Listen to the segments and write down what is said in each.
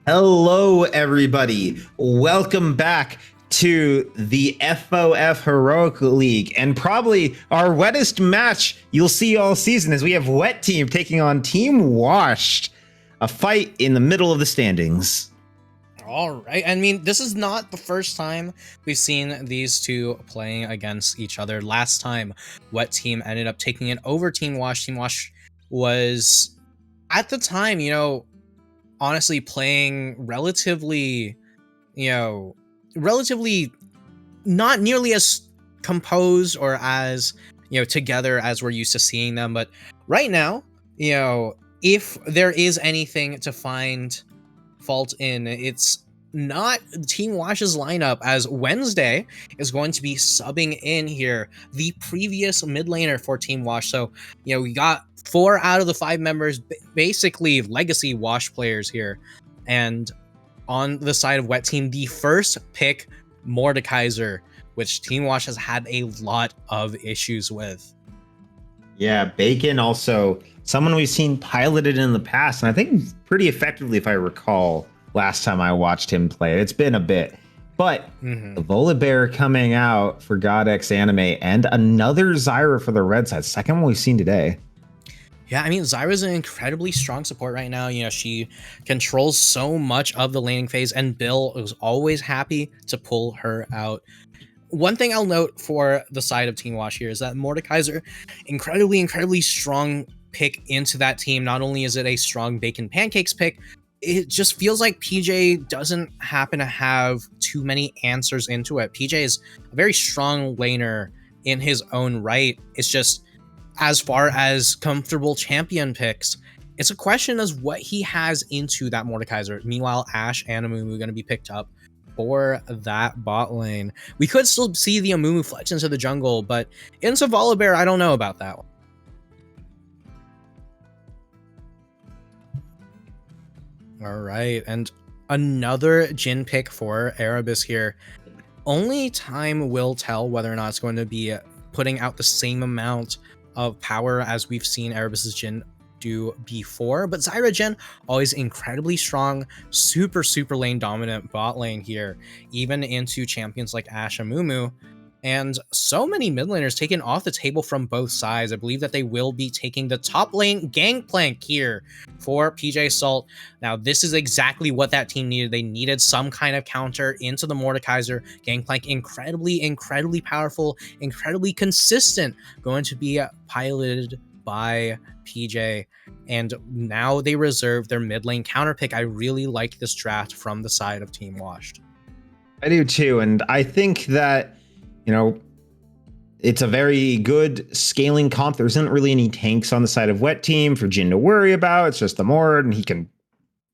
Hello, everybody. Welcome back to the FOF Heroic League, and probably our wettest match you'll see all season as we have Wet Team taking on Team Washed, a fight in the middle of the standings. All right. I mean, this is not the first time we've seen these two playing against each other. Last time, Wet Team ended up taking it over Team Wash. Team Wash was, at the time, honestly playing relatively not nearly as composed or as, together as we're used to seeing them. But right now, if there is anything to find fault in, it's not Team Wash's lineup, as Wednesday is going to be subbing in here, the previous mid laner for Team Wash. So, we got 4 out of the 5 members, basically legacy Wash players here. And on the side of Wet Team, the first pick, Mordekaiser, which Team Wash has had a lot of issues with. Yeah, Bacon also someone we've seen piloted in the past, and I think pretty effectively, if I recall, last time I watched him play. It's been a bit. But the Volibear coming out for GodX Anime, and another Zyra for the red side. Second one we've seen today. Yeah, I mean, Zyra's an incredibly strong support right now. She controls so much of the laning phase, and Bill was always happy to pull her out. One thing I'll note for the side of Team Wash here is that Mordekaiser, incredibly strong pick into that team. Not only is it a strong Bacon Pancakes pick, it just feels like PJ doesn't happen to have too many answers into it. PJ is a very strong laner in his own right. It's just, as far as comfortable champion picks, it's a question as what he has into that Mordekaiser. Meanwhile, Ashe and Amumu going to be picked up for that bot lane. We could still see the Amumu fletch into the jungle, but into Volibear, I don't know about that one. All right, and another Jhin pick for Erebus here. Only time will tell whether or not it's going to be putting out the same amount of power as we've seen Erebus's Jhin do before, but Zyra Jhin always incredibly strong, super lane dominant bot lane here, even into champions like Ashe and Amumu. And so many mid laners taken off the table from both sides. I believe that they will be taking the top lane gangplank here for PJ Salt. Now, this is exactly what that team needed. They needed some kind of counter into the Mordekaiser. Gangplank, incredibly powerful, incredibly consistent, going to be piloted by PJ. And now they reserve their mid lane counter pick. I really like this draft from the side of Team Washed. I do too, and I think that it's a very good scaling comp. There isn't really any tanks on the side of Wet Team for Jhin to worry about. It's just the Mord, and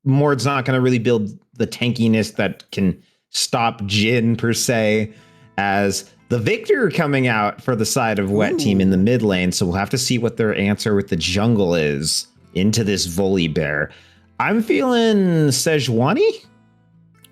Mord's not going to really build the tankiness that can stop Jhin per se, as the Victor coming out for the side of Wet Team in the mid lane. So we'll have to see what their answer with the jungle is into this Volibear. I'm feeling Sejuani.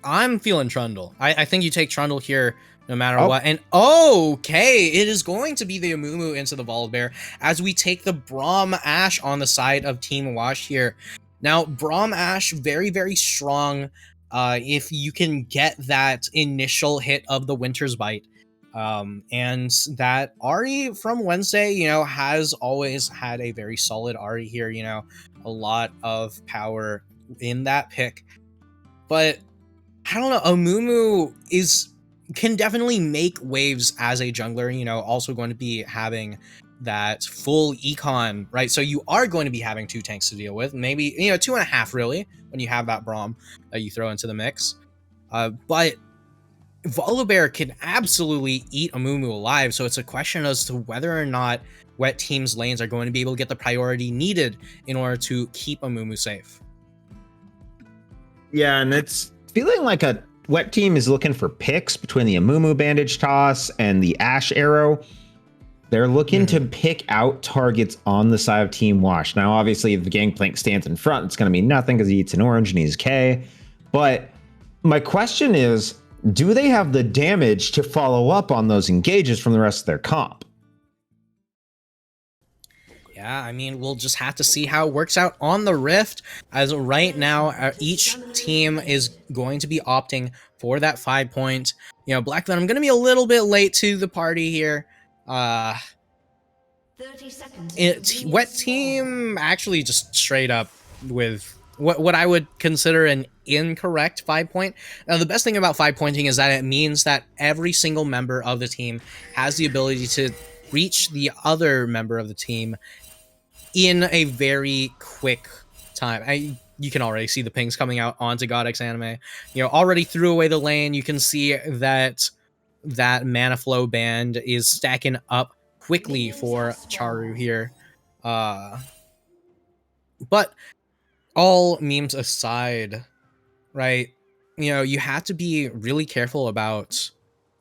I'm feeling Trundle. I think you take Trundle here no matter what. And okay, it is going to be the Amumu into the Volibear as we take the Braum Ashe on the side of Team Wash here. Now, Braum Ashe, very strong if you can get that initial hit of the Winter's Bite. And that Ahri from Wednesday, has always had a very solid Ahri here, a lot of power in that pick. But I don't know, Amumu can definitely make waves as a jungler, also going to be having that full econ, right? So you are going to be having 2 tanks to deal with, maybe, 2.5 really, when you have that Braum that you throw into the mix. But Volibear can absolutely eat Amumu alive, so it's a question as to whether or not Wet Team's lanes are going to be able to get the priority needed in order to keep Amumu safe. Yeah, and it's feeling like a Wet Team is looking for picks between the Amumu Bandage Toss and the Ashe Arrow. They're looking to pick out targets on the side of Team Wash. Now, obviously, if the Gangplank stands in front, it's going to mean nothing because he eats an orange and he's K. But my question is, do they have the damage to follow up on those engages from the rest of their comp? Yeah, I mean, we'll just have to see how it works out on the Rift. As right now, each team is going to be opting for that 5-point. You know, Black Venom going to be a little bit late to the party here. 30 seconds. Wet Team actually just straight up with what I would consider an incorrect 5-point. Now, the best thing about 5-pointing is that it means that every single member of the team has the ability to reach the other member of the team in a very quick time. You can already see the pings coming out onto Godex Anime. You know, already threw away the lane. You can see that mana flow band is stacking up quickly for Charu here. But all memes aside, right? You know, you have to be really careful about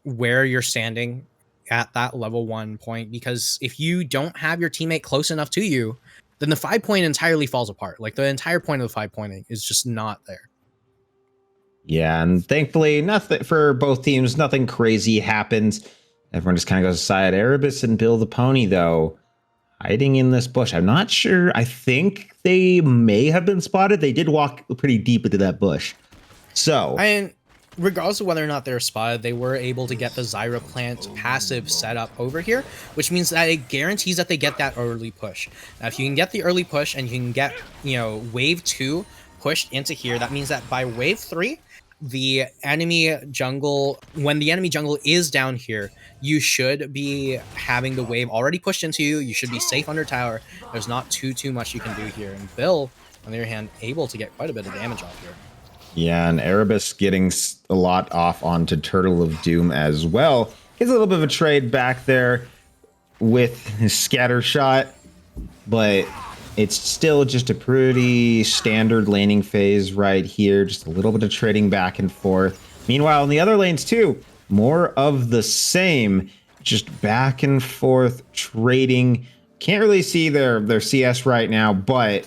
where you're standing at that level 1 point, because if you don't have your teammate close enough to you, then the 5-point entirely falls apart. Like, the entire point of the 5-pointing is just not there. Yeah, and thankfully, nothing for both teams. Nothing crazy happens. Everyone just kind of goes aside. Erebus and Bill the Pony, though, hiding in this bush. I'm not sure. I think they may have been spotted. They did walk pretty deep into that bush. So, and regardless of whether or not they're spotted, they were able to get the Zyra plant passive set up over here, which means that it guarantees that they get that early push. Now, if you can get the early push and you can get, you know, wave 2 pushed into here, that means that by wave 3, the enemy jungle, when the enemy jungle is down here, you should be having the wave already pushed into you. You should be safe under tower. There's not too much you can do here. And Bill, on the other hand, able to get quite a bit of damage off here. Yeah, and Erebus getting a lot off onto Turtle of Doom as well. Gets a little bit of a trade back there with his scatter shot, but it's still just a pretty standard laning phase right here. Just a little bit of trading back and forth. Meanwhile, in the other lanes too, more of the same, just back and forth trading. Can't really see their CS right now, but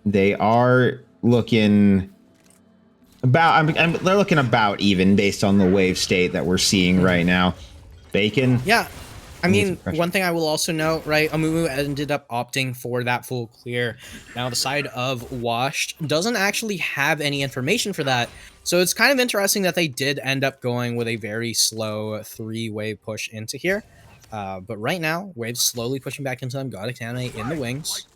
they are looking about, they're looking about even based on the wave state that we're seeing right now. Bacon. Yeah. I mean, one thing I will also note, right, Amumu ended up opting for that full clear. Now, the side of Washed doesn't actually have any information for that, so it's kind of interesting that they did end up going with a very slow 3-wave push into here. But right now, Wave's slowly pushing back into them. Godex Anime in the wings.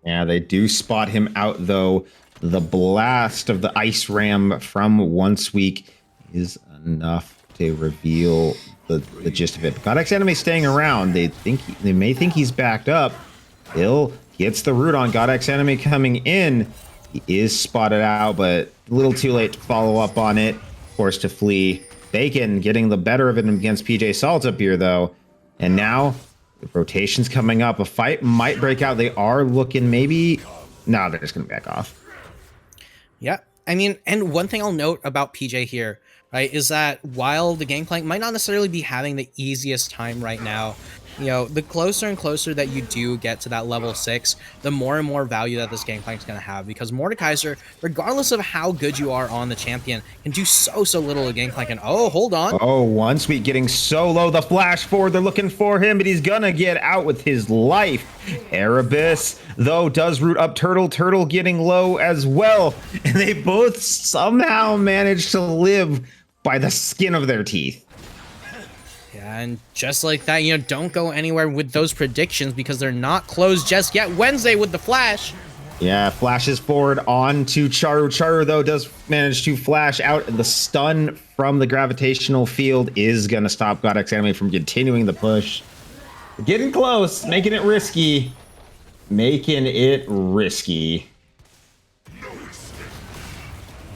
Yeah, they do spot him out, though. The blast of the Ice Ram from Once Week is enough to reveal the gist of it. Godex Anime staying around. They may think he's backed up. Bill gets the root on Godex Anime coming in. He is spotted out, but a little too late to follow up on it. Forced to flee. Bacon getting the better of it against PJ Salt up here, though. And now the rotation's coming up. A fight might break out. They are looking maybe... No, they're just going to back off. Yeah. I mean, and one thing I'll note about PJ here, right, is that while the Gangplank might not necessarily be having the easiest time right now, you know, the closer and closer that you do get to that level 6, the more and more value that this Gangplank is going to have, because Mordekaiser, regardless of how good you are on the champion, can do so little to Gangplank. And oh, hold on. Oh, Once Week getting so low. The flash forward, they're looking for him, but he's going to get out with his life. Erebus, though, does root up Turtle. Turtle getting low as well. And they both somehow manage to live by the skin of their teeth. Yeah, and just like that, you know, don't go anywhere with those predictions because they're not closed just yet. Wednesday with the flash. Yeah, flashes forward onto Charu. Charu, though, does manage to flash out. The stun from the gravitational field is going to stop Godex Anime from continuing the push. Getting close, making it risky. Making it risky.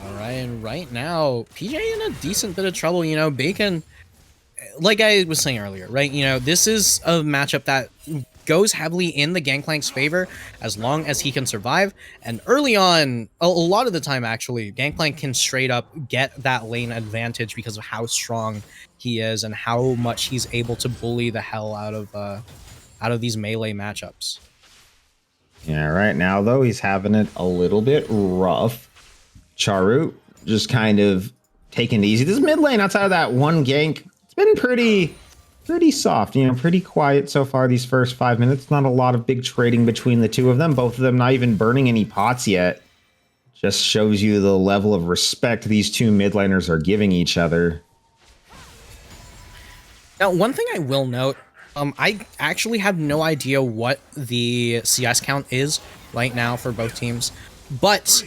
All right, and right now, PJ in a decent bit of trouble. You know, Bacon, like I was saying earlier, right? You know, this is a matchup that goes heavily in the Gangplank's favor as long as he can survive. And early on, a lot of the time, actually, Gangplank can straight up get that lane advantage because of how strong he is and how much he's able to bully the hell out of these melee matchups. Yeah, right now, though, he's having it a little bit rough. Charu just kind of taking it easy. This mid lane outside of that one gank, it's been pretty pretty soft, pretty quiet so far these first 5 minutes. Not a lot of big trading between the two of them. Both of them not even burning any pots yet. Just shows you the level of respect these two mid laners are giving each other. Now, one thing I will note, I actually have no idea what the CS count is right now for both teams, but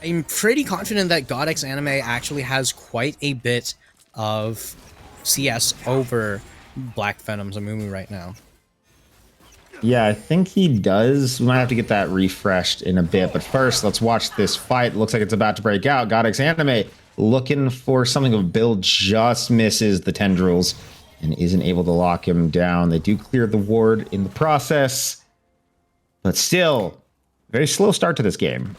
I'm pretty confident that GodX Anime actually has quite a bit of CS over Black Venom's Amumu right now. Yeah, I think he does. We might have to get that refreshed in a bit, but first, let's watch this fight. Looks like it's about to break out. GodX Anime looking for something of a build, just misses the tendrils and isn't able to lock him down. They do clear the ward in the process, but still, very slow start to this game.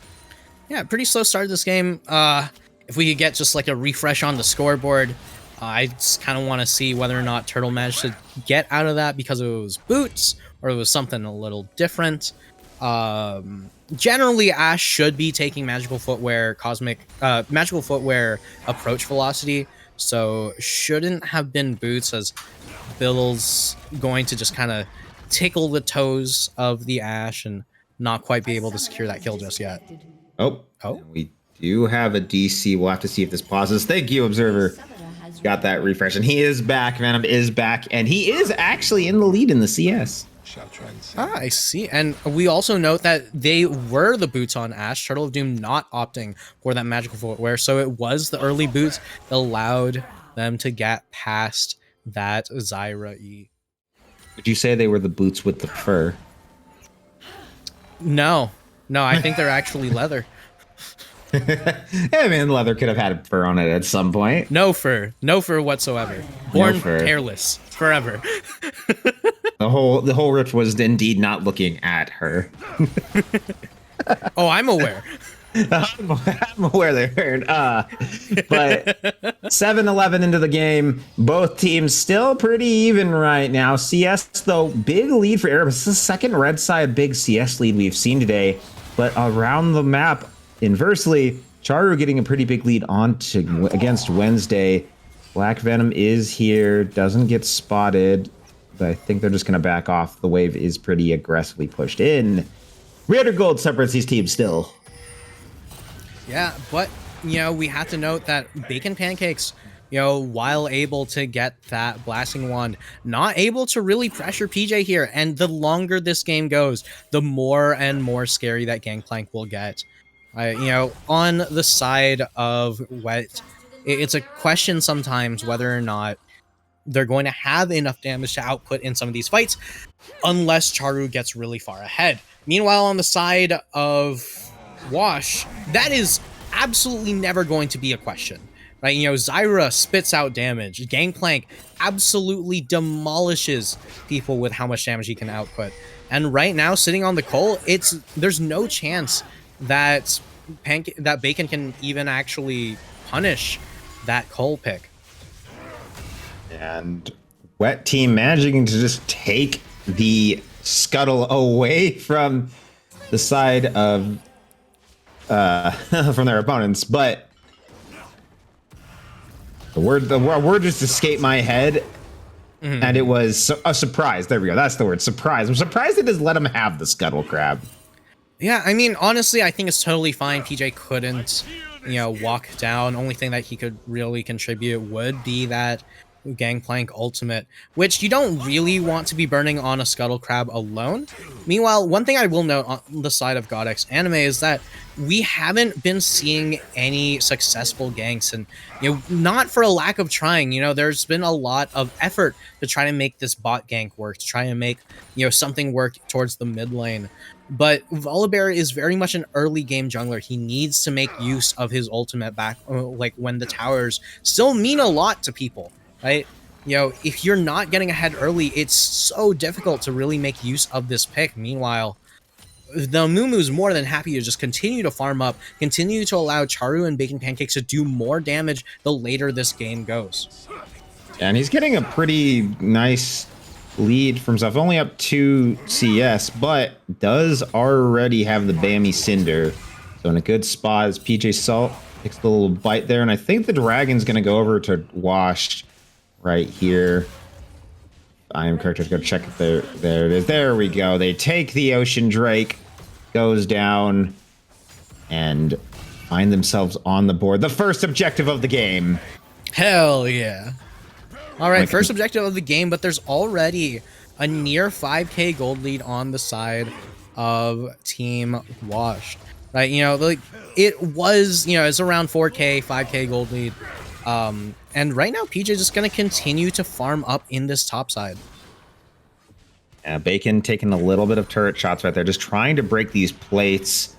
Yeah, pretty slow start to this game. If we could get just like a refresh on the scoreboard, I just kind of want to see whether or not Turtle managed to get out of that because it was boots or it was something a little different. Generally, Ashe should be taking magical footwear, magical footwear approach velocity, so shouldn't have been boots, as Bill's going to just kind of tickle the toes of the Ashe and not quite be able to secure that kill just yet. Oh, we do have a DC. We'll have to see if this pauses. Thank you, Observer. Got that refresh, and he is back. Venom is back, and he is actually in the lead in the CS. I see. And we also note that they were the boots on Ashe, Turtle of Doom not opting for that magical footwear, so it was the early boots that allowed them to get past that Zyra E. Would you say they were the boots with the fur? No, I think they're actually leather. I mean, leather could have had fur on it at some point. No fur whatsoever. Born hairless forever. The whole rift was indeed not looking at her. Oh, I'm aware. I'm aware they heard. But 7-11 into the game, both teams still pretty even right now. CS, though, big lead for Erebus. This is the second red side big CS lead we've seen today. But around the map, inversely, Charu getting a pretty big lead against Wednesday. Black Venom is here, doesn't get spotted, but I think they're just going to back off. The wave is pretty aggressively pushed in. 300 gold separates these teams still. Yeah, but, we have to note that Bacon Pancakes, while able to get that Blasting Wand, not able to really pressure PJ here. And the longer this game goes, the more and more scary that Gangplank will get. On the side of Wet, it's a question sometimes whether or not they're going to have enough damage to output in some of these fights, unless Charu gets really far ahead. Meanwhile, on the side of Wash, that is absolutely never going to be a question. Right? Zyra spits out damage. Gangplank absolutely demolishes people with how much damage he can output. And right now, sitting on the Cole, there's no chance that Bacon can even actually punish that Cole pick. And Wet team managing to just take the scuttle away from the side of from their opponents, but the word just escaped my head, and it was a surprise. There we go. That's the word, surprise. I'm surprised they just let him have the scuttle crab. Yeah, I mean, honestly, I think it's totally fine. PJ couldn't, walk down. Only thing that he could really contribute would be that Gangplank ultimate, which you don't really want to be burning on a Scuttle Crab alone. Meanwhile, one thing I will note on the side of GodX Anime is that we haven't been seeing any successful ganks, and not for a lack of trying. There's been a lot of effort to try to make this bot gank work, to try and make something work towards the mid lane. But Volibear is very much an early game jungler. He needs to make use of his ultimate back, like when the towers still mean a lot to people. Right? If you're not getting ahead early, it's so difficult to really make use of this pick. Meanwhile, the Mumu's more than happy to just continue to farm up, continue to allow Charu and Bacon Pancakes to do more damage the later this game goes. And he's getting a pretty nice lead for himself, only up 2 CS, but does already have the Bammy Cinder. So in a good spot as PJ Salt takes the little bite there, and I think the Dragon's going to go over to Wash right here. I am correct. Let's go check if there it is. There we go. They take the Ocean Drake, goes down, and find themselves on the board. The first objective of the game. Hell yeah. All right, first objective of the game, but there's already a near 5k gold lead on the side of Team Washed. Right, you know, like it was, you know, it's around 4k, 5k gold lead. And right now, PJ is just going to continue to farm up in this top side. Yeah, Bacon taking a little bit of turret shots right there, just trying to break these plates.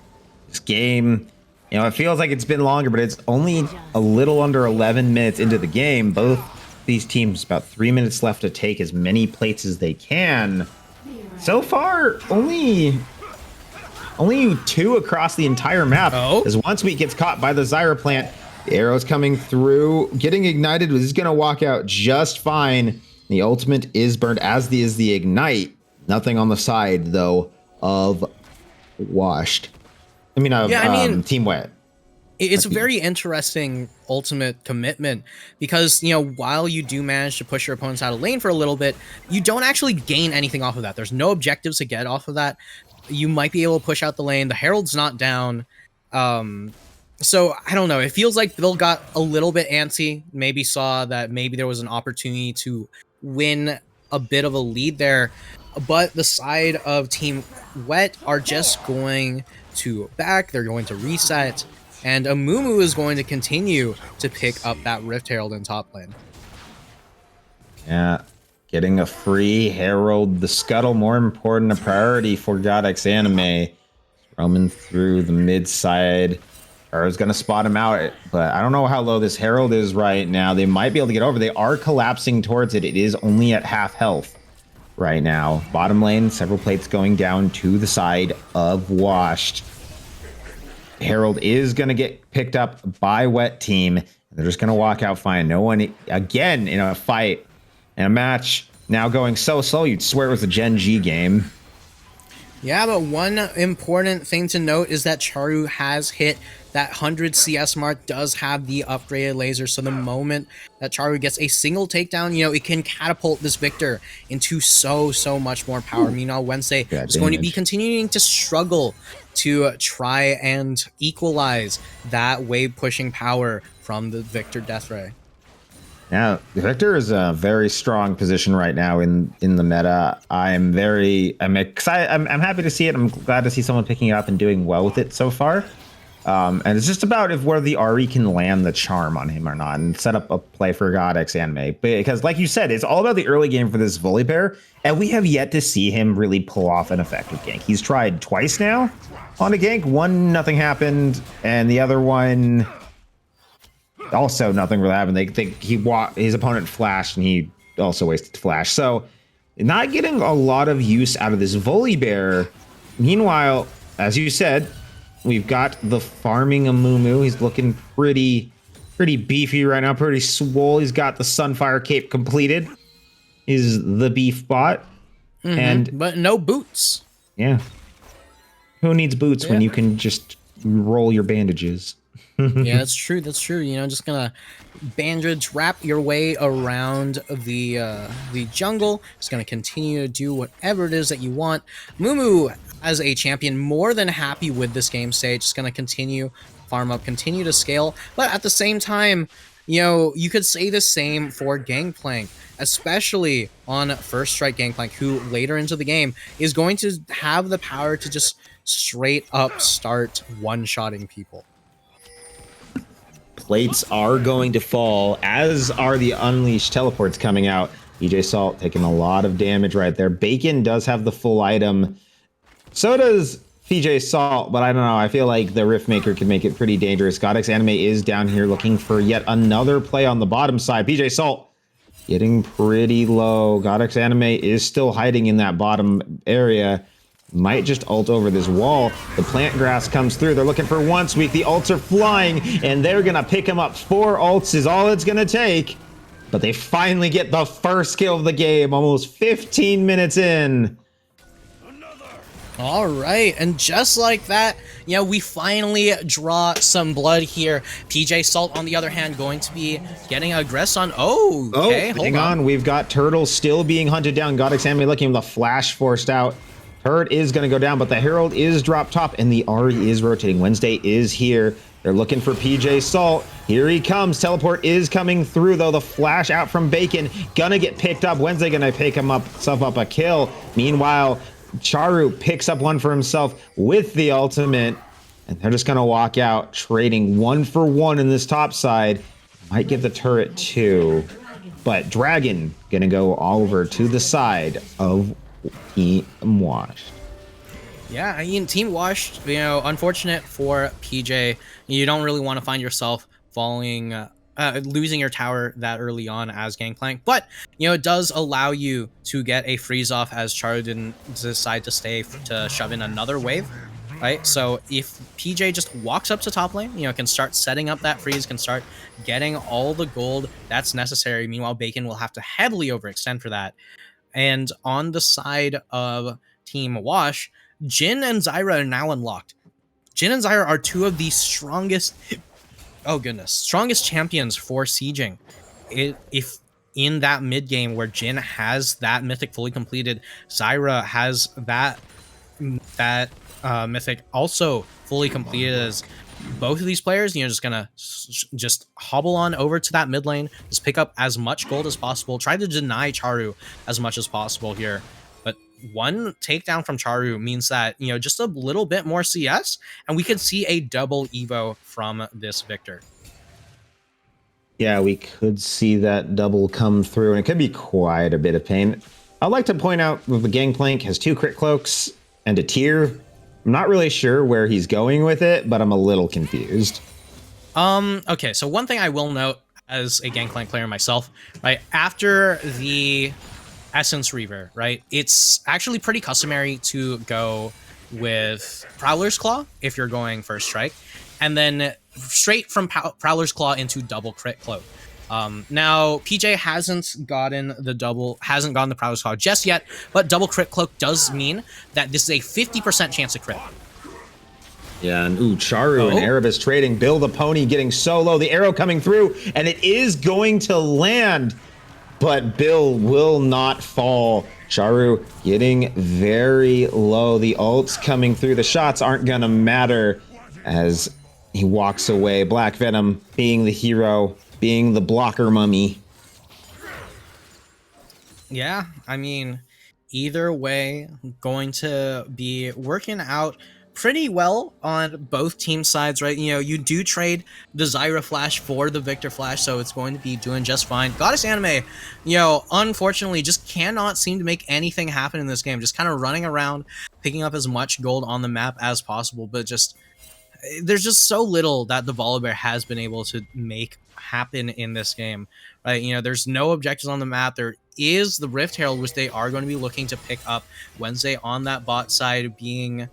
This game, you know, it feels like it's been longer, but it's only a little under 11 minutes into the game. Both these teams about 3 minutes left to take as many plates as they can. So far, only 2 across the entire map. As once we gets caught by the Zyra plant, the arrow's coming through, getting ignited. He's going to walk out just fine. The ultimate is burned, as is the ignite. Nothing on the side, though, of Washed. I mean, Team Wet. It's a very interesting ultimate commitment because, you know, while you do manage to push your opponents out of lane for a little bit, you don't actually gain anything off of that. There's no objectives to get off of that. You might be able to push out the lane. The Herald's not down. So I don't know. It feels like Bill got a little bit antsy. Maybe saw that maybe there was an opportunity to win a bit of a lead there. But the side of Team Wet are just going to back. They're going to reset. And Amumu is going to continue to pick up that Rift Herald in top lane. Yeah, getting a free Herald. The Scuttle, more important, a priority for Godx Anime. Roaming through the mid side. Is going to spot him out, but I don't know how low this Herald is right now. They might be able to get over. They are collapsing towards it. It is only at half health right now. Bottom lane, several plates going down to the side of Washed. Herald is going to get picked up by Wet Team. They're just going to walk out fine. No one, again, in a fight, in a match, now going so slow, you'd swear it was a Gen G game. Yeah, but one important thing to note is that Charu has hit that 100 CS mark, does have the upgraded laser, so the moment that Charu gets a single takedown, you know, it can catapult this Victor into so much more power. Meanwhile, Wednesday is going to be continuing to struggle to try and equalize that wave pushing power from the Victor Deathray. Now, Victor is a very strong position right now in the meta. I'm excited. I'm happy to see it. I'm glad to see someone picking it up and doing well with it so far. And it's just about whether the RE can land the charm on him or not and set up a play for Godx Anime. Because like you said, it's all about the early game for this Volibear, and we have yet to see him really pull off an effective gank. He's tried twice now on a gank. One, nothing happened, and the other one, also nothing really happened. His opponent flashed, and he also wasted flash. So not getting a lot of use out of this Volibear. Meanwhile, as you said, we've got the farming Amumu. He's looking pretty beefy right now, pretty swole. He's got the Sunfire Cape completed. Is the beef bot. But no boots. Yeah. Who needs boots when you can just roll your bandages? Yeah, that's true. That's true. You know, just gonna bandage wrap your way around the jungle. Just gonna continue to do whatever it is that you want. Mumu, as a champion, more than happy with this game state. Just gonna continue farm up, continue to scale. But at the same time, you know, you could say the same for Gangplank, especially on First Strike Gangplank, who later into the game is going to have the power to just straight up start one-shotting people. Plates are going to fall, as are the Unleashed teleports coming out. PJ Salt taking a lot of damage right there. Bacon does have the full item. So does PJ Salt, but I don't know. I feel like the Riftmaker can make it pretty dangerous. Godx Anime is down here looking for yet another play on the bottom side. PJ Salt getting pretty low. Godx Anime is still hiding in that bottom area. Might just ult over this wall. The plant grass comes through. They're looking for one sweep. The ults are flying, and they're going to pick him up. 4 ults is all it's going to take. But they finally get the first kill of the game, almost 15 minutes in. All right, and just like that, we finally draw some blood here. PJ Salt, on the other hand, going to be getting aggressed on. Oh, okay, hold hang on. We've got Turtle still being hunted down. God Examine looking, the flash forced out. Turret is going to go down, but the Herald is dropped top, and the Ari is rotating. Wednesday is here. They're looking for PJ Salt. Here he comes. Teleport is coming through, though. The flash out from Bacon. Gonna get picked up. Wednesday gonna pick himself up a kill. Meanwhile, Charu picks up one for himself with the ultimate, and they're just going to walk out, trading 1-for-1 in this top side. Might give the turret 2, but Dragon going to go all over to the side of Team Washed. Yeah, I mean, Team Washed, unfortunate for PJ. You don't really want to find yourself falling, losing your tower that early on as Gangplank, but it does allow you to get a freeze off as Charu didn't decide to stay to shove in another wave, right? So if PJ just walks up to top lane, can start setting up that freeze, can start getting all the gold that's necessary. Meanwhile, Bacon will have to heavily overextend for that. And on the side of Team Wash, Jhin and Zyra are now unlocked. Jhin and Zyra are two of the strongest champions for sieging. If in that mid game where Jhin has that mythic fully completed, Zyra has that mythic also fully completed, as both of these players, just gonna just hobble on over to that mid lane, just pick up as much gold as possible, try to deny Charu as much as possible here. But one takedown from Charu means that, just a little bit more CS, and we could see a double Evo from this Victor. Yeah, we could see that double come through, and it could be quite a bit of pain. I'd like to point out that the Gangplank has 2 crit cloaks and a tier. I'm not really sure where he's going with it, but I'm a little confused. Okay, so one thing I will note as a Gangplank player myself, right, after the Essence Reaver, right, it's actually pretty customary to go with Prowler's Claw if you're going first strike, and then straight from Prowler's Claw into double crit cloak. Now PJ hasn't gotten the Prowler's Claw just yet, but double crit cloak does mean that this is a 50% chance to crit. Yeah, and Charu and Erebus trading. Bill the Pony getting so low. The arrow coming through, and it is going to land, but Bill will not fall. Charu getting very low. The ults coming through. The shots aren't gonna matter as he walks away. Black Venom being the hero, being the blocker mummy. Yeah, I mean, either way, going to be working out pretty well on both team sides, right? You do trade the Zyra Flash for the Victor Flash, so it's going to be doing just fine. Goddess Anime, unfortunately just cannot seem to make anything happen in this game. Just kind of running around, picking up as much gold on the map as possible, but there's just so little that the Volibear has been able to make happen in this game, right? There's no objectives on the map. There is the Rift Herald, which they are going to be looking to pick up. Wednesday on that bot side being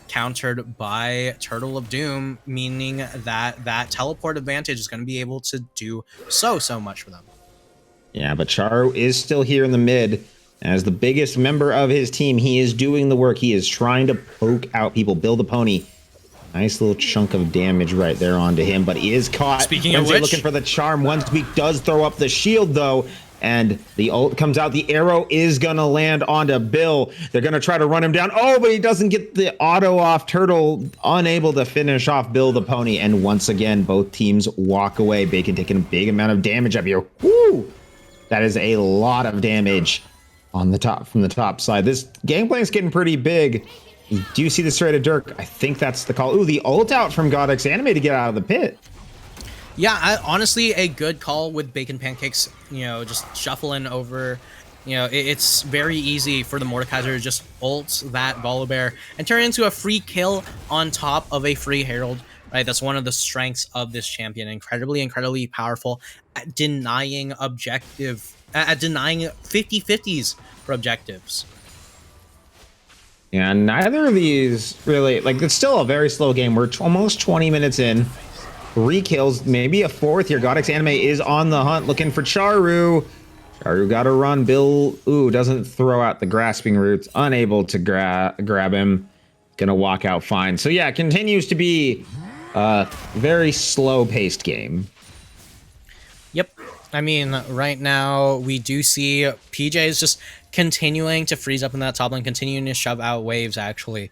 countered by Turtle of Doom, meaning that teleport advantage is going to be able to do so much for them. Yeah, but Charu is still here in the mid. As the biggest member of his team, he is doing the work. He is trying to poke out people. Bill the Pony, nice little chunk of damage right there onto him, but he is caught. Speaking of which, looking for the charm. Once Week does throw up the shield, though, and the ult comes out. The arrow is going to land onto Bill. They're going to try to run him down. Oh, but he doesn't get the auto off. Turtle unable to finish off Bill the Pony. And once again, both teams walk away. Bacon taking a big amount of damage up here. Woo! That is a lot of damage on the top, from the top side. This Gangplank's getting pretty big. You do see the straight of Dirk. I think that's the call. Ooh, the ult out from Godx Anime to get out of the pit. Yeah, honestly, a good call with Bacon Pancakes, just shuffling over. It's very easy for the Mordekaiser to just ult that Volibear and turn it into a free kill on top of a free Herald, right? That's one of the strengths of this champion. Incredibly powerful at denying 50-50s for objectives. Yeah, neither of these really, it's still a very slow game. We're almost 20 minutes in. 3 kills, maybe a 4th here. Godix Anime is on the hunt, looking for Charu. Charu got to run. Bill, doesn't throw out the grasping roots. Unable to grab him. Gonna walk out fine. So yeah, it continues to be a very slow-paced game. Yep. I mean, right now we do see PJ is just continuing to freeze up in that top lane, continuing to shove out waves, actually.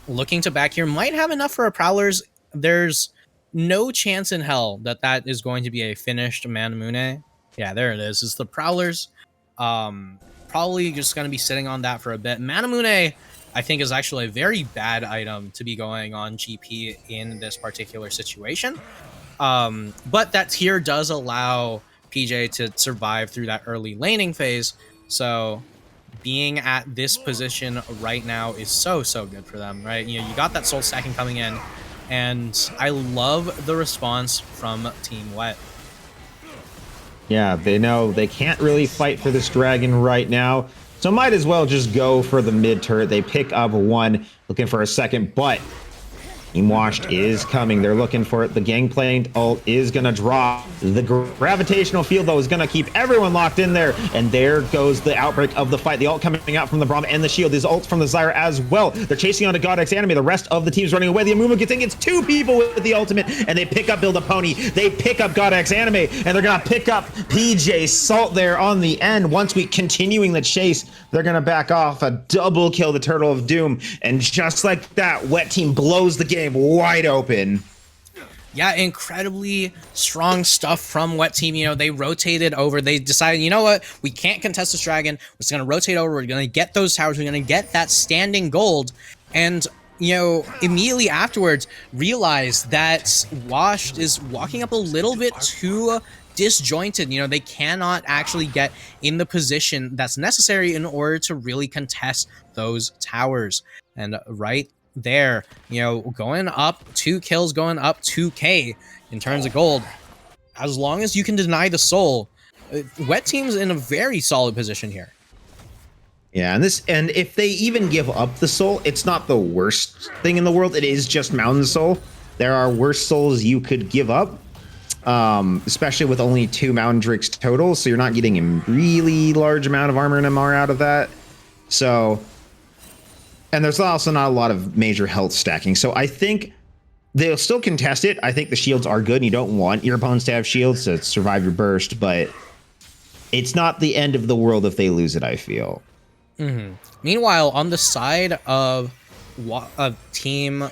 Looking to back here, might have enough for a Prowlers. There's no chance in hell that that is going to be a finished Manamune. Yeah, there it is. It's the Prowlers. Probably just going to be sitting on that for a bit. Manamune, I think, is actually a very bad item to be going on GP in this particular situation. But that tier does allow PJ to survive through that early laning phase. So being at this position right now is so good for them, right? You know, you got that soul stacking coming in, and I love the response from Team Wet. Yeah, they know they can't really fight for this dragon right now, so might as well just go for the mid turret. They pick up one, looking for a second, but Team Washed is coming. They're looking for it. The Gangplank ult is going to drop. The gravitational field, though, is going to keep everyone locked in there. And there goes the outbreak of the fight. The ult coming out from the Braum and the shield. There's ult from the Zyra as well. They're chasing onto God X Anime. The rest of the team's running away. The Amumu gets in. It's two people with the ultimate, and they pick up Build a Pony. They pick up God X Anime, and they're going to pick up PJ Salt there on the end. Once we continuing the chase, they're going to back off. A double kill the Turtle of Doom. And just like that, Wet Team blows the game wide open. Yeah, incredibly strong stuff from Wet Team. You know, they rotated over. They decided, you know what? We can't contest this dragon. We're just going to rotate over. We're going to get those towers. We're going to get that standing gold. And, you know, immediately afterwards, realize that Washed is walking up a little bit too disjointed. You know, they cannot actually get in the position that's necessary in order to really contest those towers. And right there, you know, going up 2 kills, going up 2k in terms of gold. As long as you can deny the soul, Wet Team's in a very solid position here. Yeah, and if they even give up the soul, it's not the worst thing in the world. It is just Mountain Soul. There are worse souls you could give up, especially with only 2 Mountain Drakes total, so you're not getting a really large amount of armor and MR out of that. So, and there's also not a lot of major health stacking. So I think they'll still contest it. I think the shields are good, and you don't want your opponents to have shields to survive your burst, but it's not the end of the world if they lose it, I feel. Meanwhile, on the side of Team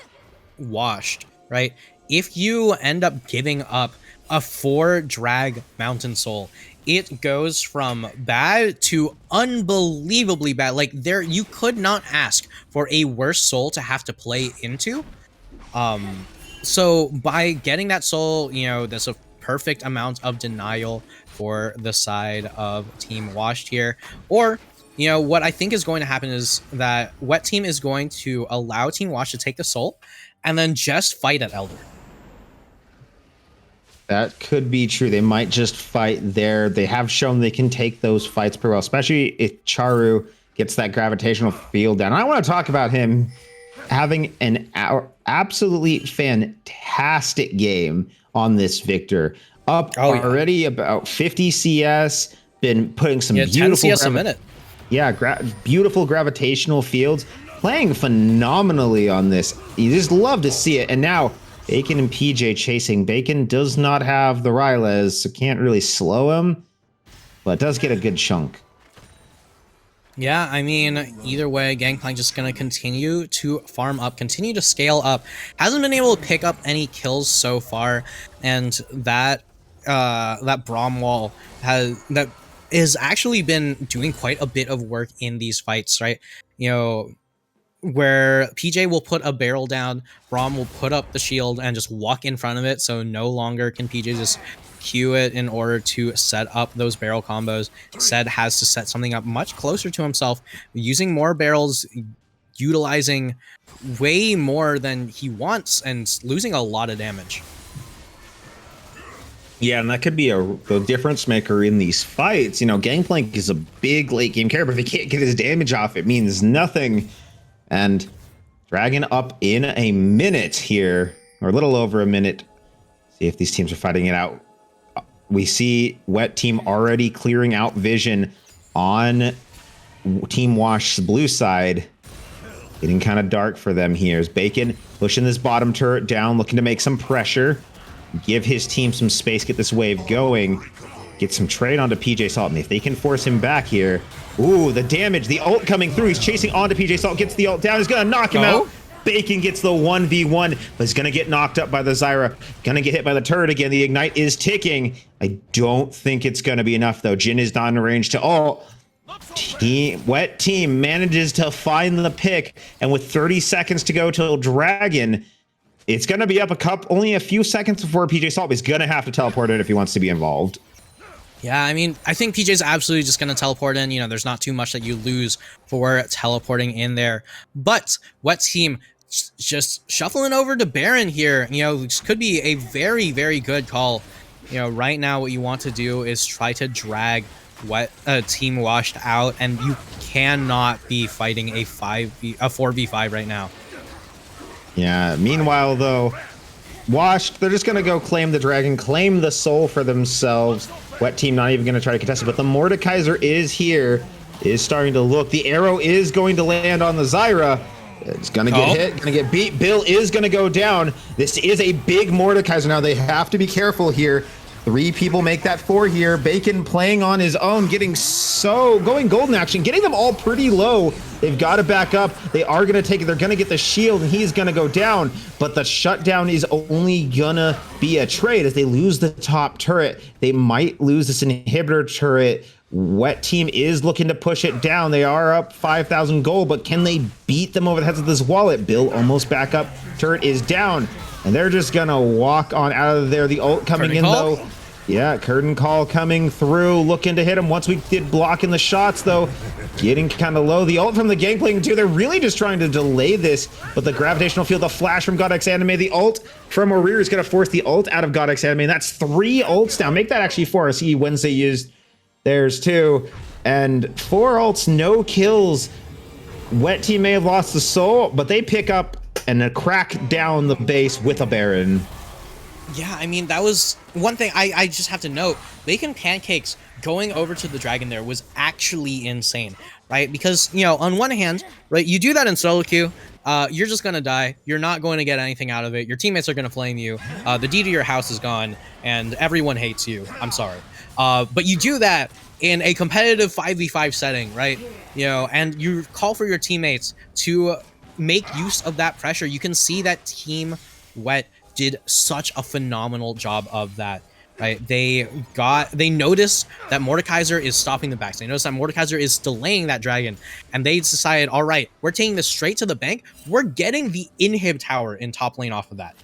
Washed, right? If you end up giving up a 4 drag Mountain Soul, it goes from bad to unbelievably bad. Like, there, you could not ask for a worse soul to have to play into. So by getting that soul, you know, there's a perfect amount of denial for the side of Team Washed here. Or, you know, what I think is going to happen is that Wet Team is going to allow Team Washed to take the soul and then just fight at Elder. That could be true. They might just fight there. They have shown they can take those fights pretty well, especially if Charu gets that gravitational field down. I want to talk about him having an absolutely fantastic game on this Victor. Already about 50 CS, been putting some beautiful 10 CS a minute. Yeah, beautiful gravitational fields, playing phenomenally on this. You just love to see it. And now Bacon and PJ chasing. Bacon does not have the Rylas, so can't really slow him, but does get a good chunk. Yeah, I mean, either way, Gangplank just going to continue to farm up, continue to scale up. Hasn't been able to pick up any kills so far, and that Braum wall that has actually been doing quite a bit of work in these fights, right? You know, where PJ will put a barrel down, Braum will put up the shield and just walk in front of it, so no longer can PJ just Q it in order to set up those barrel combos. Instead has to set something up much closer to himself, using more barrels, utilizing way more than he wants, and losing a lot of damage. Yeah, and that could be the difference maker in these fights. You know, Gangplank is a big late game character, but if he can't get his damage off, it means nothing. And Dragon up in a minute here, or a little over a minute. See if these teams are fighting it out. we see Wet Team already clearing out vision on Team Wash's blue side. Getting kind of dark for them here. As Bacon pushing this bottom turret down, looking to make some pressure. Give his team some space, get this wave going. Get some trade onto PJ Salt. And if they can force him back here. Ooh, the damage. The ult coming through. He's chasing onto PJ Salt. Gets the ult down. He's going to knock him out. Bacon gets the 1v1, but he's going to get knocked up by the Zyra. Going to get hit by the turret again. The Ignite is ticking. I don't think it's going to be enough, though. Jhin is not in range to ult. Wet Team manages to find the pick, and with 30 seconds to go till Dragon, it's going to be up only a few seconds before PJ Salt is going to have to teleport in if he wants to be involved. Yeah, I mean, I think PJ's absolutely just going to teleport in. You know, there's not too much that you lose for teleporting in there. But Wet Team just shuffling over to Baron here, you know, which could be a very, very good call. You know, right now what you want to do is try to drag Team Washed out, and you cannot be fighting a 4v5 right now. Yeah, meanwhile, though, Washed, they're just going to go claim the dragon, claim the soul for themselves. Wet Team not even going to try to contest it, but the Mordekaiser is here, is starting to look. The arrow is going to land on the Zyra. It's going to get hit, going to get beat. Bill is going to go down. This is a big Mordekaiser now. They have to be careful here. 3 people make that 4 here. Bacon playing on his own, going golden action, getting them all pretty low. They've got to back up. They are going to take it. They're going to get the shield, and he's going to go down. But the shutdown is only going to be a trade as they lose the top turret. They might lose this inhibitor turret. Wet Team is looking to push it down. They are up 5,000 gold, but can they beat them over the heads of this wallet? Bill almost back up. Turret is down. And they're just going to walk on out of there. The ult coming in, though. Yeah, Curtain Call coming through, looking to hit him. Once we did blocking the shots, though, getting kind of low. The ult from the Gangplank, too. They're really just trying to delay this. But the gravitational field, the flash from Godx Anime, the ult from Arir is going to force the ult out of Godx Anime. And that's 3 ults now. Make that actually 4. I see Wednesday used theirs, too. And 4 ults, no kills. Wet Team may have lost the soul, but they pick up and crack down the base with a Baron. Yeah, I mean, that was one thing I just have to note. Bacon Pancakes going over to the dragon there was actually insane, right? Because, you know, on one hand, right, you do that in solo queue, you're just going to die. You're not going to get anything out of it. Your teammates are going to flame you. The D to your house is gone, and everyone hates you. I'm sorry. But you do that in a competitive 5v5 setting, right? You know, and you call for your teammates to make use of that pressure. You can see that Team Wet did such a phenomenal job of that, right? They noticed that Mordekaiser is stopping the backs. They noticed that Mordekaiser is delaying that dragon, and they decided, all right, we're taking this straight to the bank. We're getting the inhib tower in top lane off of that.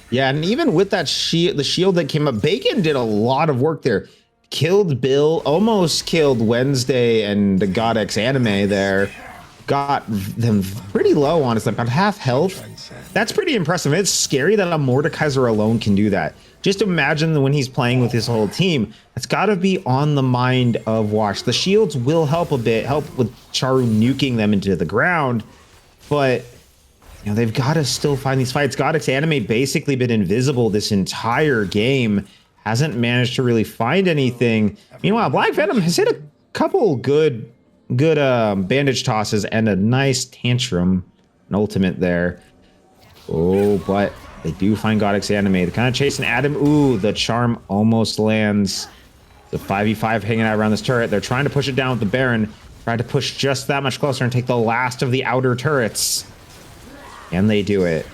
Yeah, and even with that the shield that came up, Bacon did a lot of work there. Killed Bill, almost killed Wednesday and the Godx Anime there. Got them pretty low, honestly, about half health. That's pretty impressive. It's scary that a Mordekaiser alone can do that. Just imagine when he's playing with his whole team. It's got to be on the mind of Wash. The shields will help a bit, help with Charu nuking them into the ground, but you know they've got to still find these fights. Godx Anime basically been invisible this entire game, hasn't managed to really find anything. Meanwhile, Black Venom has hit a couple good bandage tosses and a nice tantrum, an ultimate there. Oh, but they do find Godx Anime. They're kind of chasing Adam. Ooh, the charm almost lands. The 5v5 hanging out around this turret. They're trying to push it down with the Baron. Try to push just that much closer and take the last of the outer turrets. And they do it.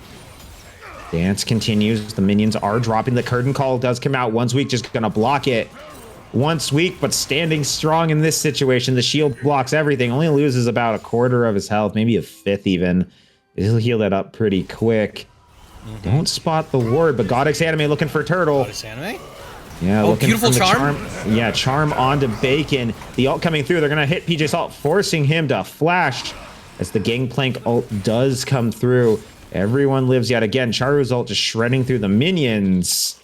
Dance continues. The minions are dropping. The Curtain Call does come out. Once weak, just gonna block it. Once weak, but standing strong in this situation. The shield blocks everything. Only loses about a quarter of his health, maybe a fifth even. He'll heal that up pretty quick. Don't spot the ward, but Godx Anime looking for Turtle. Godx Anime? Yeah, oh, beautiful charm. Yeah, charm onto Bacon. The ult coming through. They're going to hit PJ Salt, forcing him to flash as the Gangplank ult does come through. Everyone lives yet again. Charu's ult just shredding through the minions.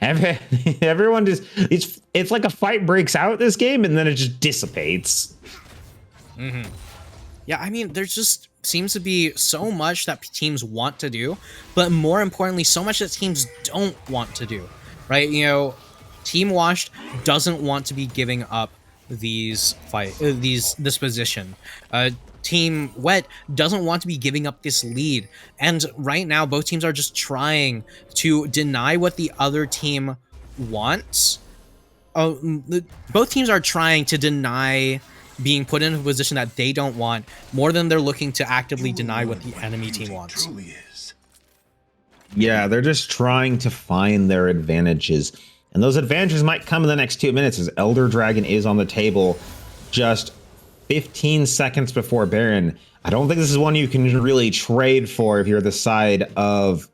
Everyone just, it's like a fight breaks out this game and then it just dissipates. Yeah, I mean, there's just seems to be so much that teams want to do, but more importantly, so much that teams don't want to do. right? Team Washed doesn't want to be giving up this position. Team Wet doesn't want to be giving up this lead. And right now, both teams are just trying to deny what the other team wants. Both teams are trying to deny being put in a position that they don't want more than they're looking to actively deny what the enemy team wants. Yeah, they're just trying to find their advantages. And those advantages might come in the next 2 minutes as Elder Dragon is on the table just 15 seconds before Baron. I don't think this is one you can really trade for if you're the side of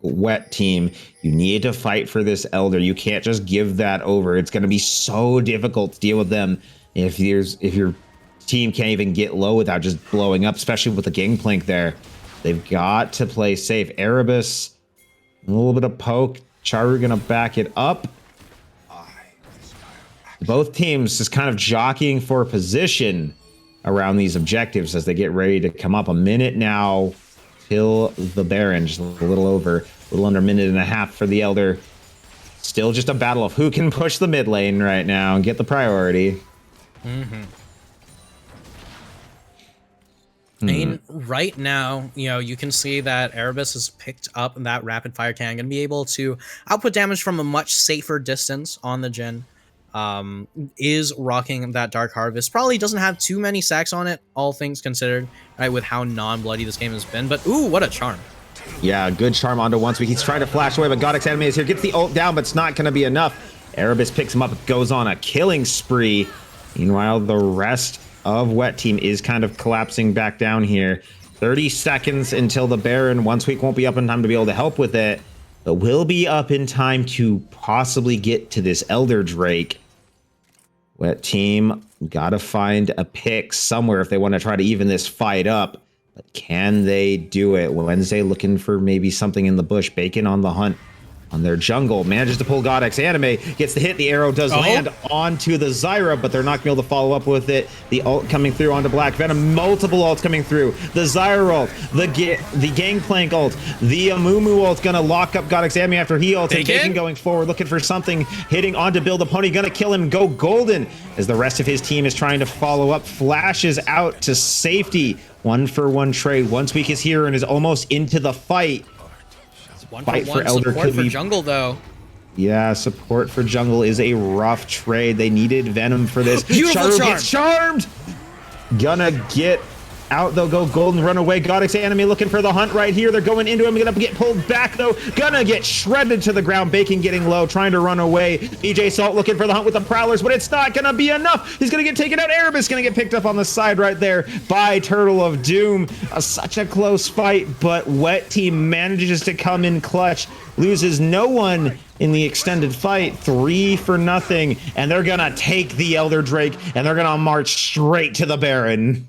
Wet Team. You need to fight for this Elder. You can't just give that over. It's going to be so difficult to deal with them if your team can't even get low without just blowing up, especially with the Gangplank there. They've got to play safe. Erebus, a little bit of poke. Charu going to back it up. Both teams just kind of jockeying for position around these objectives as they get ready to come up. A minute now till the Baron, just a little under a minute and a half for the Elder. Still just a battle of who can push the mid lane right now and get the priority. I mean, right now, you can see that Erebus has picked up that rapid fire cannon, going to be able to output damage from a much safer distance on the Jhin. Is rocking that Dark Harvest. Probably doesn't have too many sacks on it, all things considered, right, with how non-bloody this game has been. But, ooh, what a charm. Yeah, good charm onto One Sweet. He's trying to flash away, but Godix Anime is here. Gets the ult down, but it's not going to be enough. Erebus picks him up, goes on a killing spree. Meanwhile, the rest of Wet Team is kind of collapsing back down here. 30 seconds until the Baron. One Sweet won't be up in time to be able to help with it, but will be up in time to possibly get to this Elder Drake. Wet Team gotta find a pick somewhere if they want to try to even this fight up. But can they do it? Wednesday looking for maybe something in the bush. Bacon on the hunt on their jungle. Manages to pull Godx Anime. Gets the hit. The arrow does land onto the Zyra, but they're not going to be able to follow up with it. The ult coming through onto Black Venom. Multiple ults coming through. The Zyra ult. The Gangplank ult. The Amumu ult going to lock up Godx Anime after he ults. And Bacon going forward, looking for something. Hitting onto Build the Pony. Going to kill him. Go golden as the rest of his team is trying to follow up. Flashes out to safety. 1-for-1 trade. One Sweet is here and is almost into the fight. Fight for Elder support for jungle, though. Yeah, support for jungle is a rough trade. They needed Venom for this. Beautiful charm. Gets charmed. Gonna get out, though. Go golden, run away. Godix Anime looking for the hunt right here. They're going into him. Gonna get pulled back, though. Gonna get shredded to the ground. Bacon getting low, trying to run away. BJ Salt looking for the hunt with the Prowlers, but it's not gonna be enough. He's gonna get taken out. Erebus gonna get picked up on the side right there by Turtle of Doom. Such a close fight, but Wet Team manages to come in clutch. Loses no one in the extended fight. 3-0, and they're gonna take the Elder Drake, and they're gonna march straight to the Baron.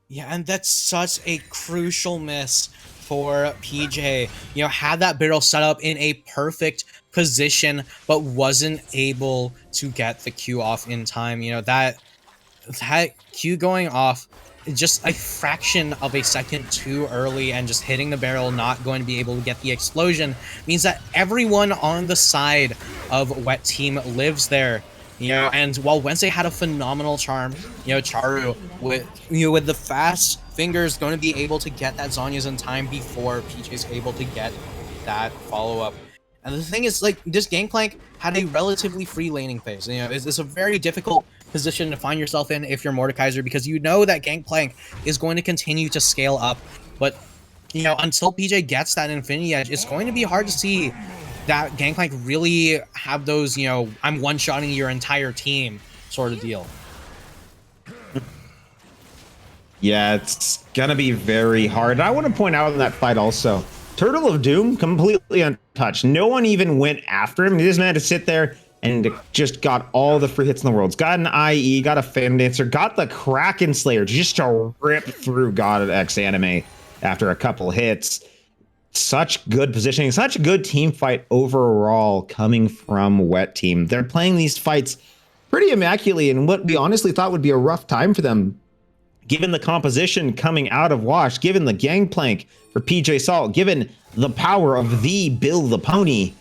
Yeah, and that's such a crucial miss for PJ. Had that barrel set up in a perfect position, but wasn't able to get the Q off in time. That Q going off just a fraction of a second too early and just hitting the barrel, not going to be able to get the explosion, means that everyone on the side of Wet Team lives there. And while Wednesday had a phenomenal charm, Charu with the fast fingers going to be able to get that Zhonya's in time before PJ's able to get that follow-up. And the thing is, like, this Gangplank had a relatively free laning phase. It's a very difficult position to find yourself in if you're Mordekaiser, because that Gangplank is going to continue to scale up. But, until PJ gets that Infinity Edge, it's going to be hard to see that Gangplank really have those, I'm one-shotting your entire team sort of deal. Yeah, it's gonna be very hard. And I want to point out in that fight also, Turtle of Doom completely untouched. No one even went after him. He just had to sit there and just got all the free hits in the world. Got an IE, got a Phantom Dancer, got the Kraken Slayer just to rip through Godx Anime after a couple hits. Such good positioning, such a good team fight overall coming from Wet Team. They're playing these fights pretty immaculately in what we honestly thought would be a rough time for them, given the composition coming out of Wash, given the Gangplank for PJ Salt, given the power of the Bill the Pony.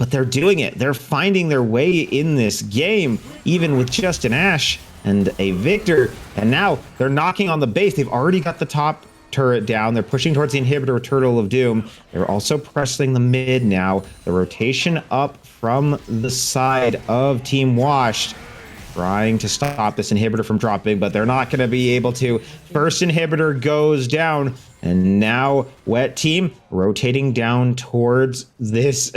but they're doing it. They're finding their way in this game, even with just an Ashe and a Victor. And now they're knocking on the base. They've already got the top turret down. They're pushing towards the inhibitor Turtle of Doom. They're also pressing the mid now. The rotation up from the side of Team Washed, trying to stop this inhibitor from dropping, but they're not going to be able to. First inhibitor goes down, and now Wet Team rotating down towards this